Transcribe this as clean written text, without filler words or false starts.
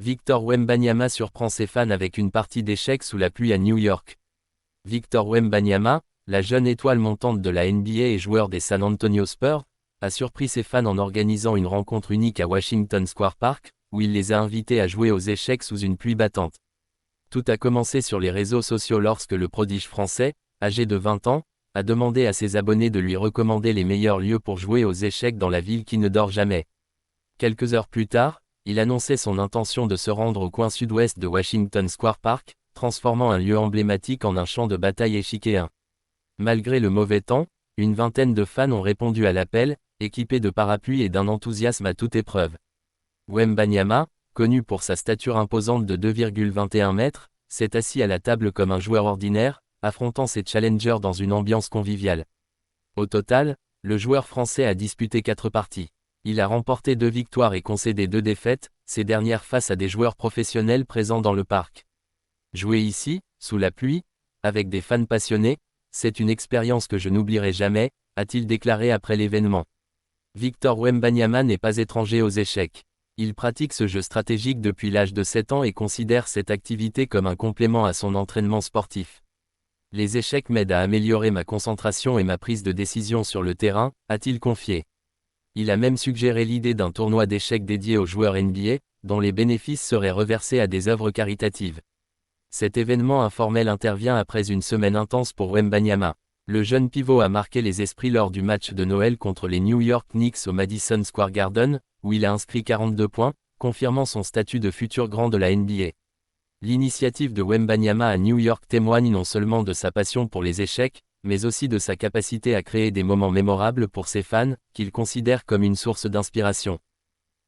Victor Wembanyama surprend ses fans avec une partie d'échecs sous la pluie à New York. Victor Wembanyama, la jeune étoile montante de la NBA et joueur des San Antonio Spurs, a surpris ses fans en organisant une rencontre unique à Washington Square Park, où il les a invités à jouer aux échecs sous une pluie battante. Tout a commencé sur les réseaux sociaux lorsque le prodige français, âgé de 20 ans, a demandé à ses abonnés de lui recommander les meilleurs lieux pour jouer aux échecs dans la ville qui ne dort jamais. Quelques heures plus tard, il annonçait son intention de se rendre au coin sud-ouest de Washington Square Park, transformant un lieu emblématique en un champ de bataille échiquéen. Malgré le mauvais temps, une vingtaine de fans ont répondu à l'appel, équipés de parapluies et d'un enthousiasme à toute épreuve. Wembanyama, connu pour sa stature imposante de 2,21 mètres, s'est assis à la table comme un joueur ordinaire, affrontant ses challengers dans une ambiance conviviale. Au total, le joueur français a disputé 4 parties. Il a remporté 2 victoires et concédé 2 défaites, ces dernières face à des joueurs professionnels présents dans le parc. Jouer ici, sous la pluie, avec des fans passionnés, c'est une expérience que je n'oublierai jamais, a-t-il déclaré après l'événement. Victor Wembanyama n'est pas étranger aux échecs. Il pratique ce jeu stratégique depuis l'âge de 7 ans et considère cette activité comme un complément à son entraînement sportif. Les échecs m'aident à améliorer ma concentration et ma prise de décision sur le terrain, a-t-il confié. Il a même suggéré l'idée d'un tournoi d'échecs dédié aux joueurs NBA, dont les bénéfices seraient reversés à des œuvres caritatives. Cet événement informel intervient après une semaine intense pour Wembanyama. Le jeune pivot a marqué les esprits lors du match de Noël contre les New York Knicks au Madison Square Garden, où il a inscrit 42 points, confirmant son statut de futur grand de la NBA. L'initiative de Wembanyama à New York témoigne non seulement de sa passion pour les échecs, mais aussi de sa capacité à créer des moments mémorables pour ses fans, qu'il considère comme une source d'inspiration.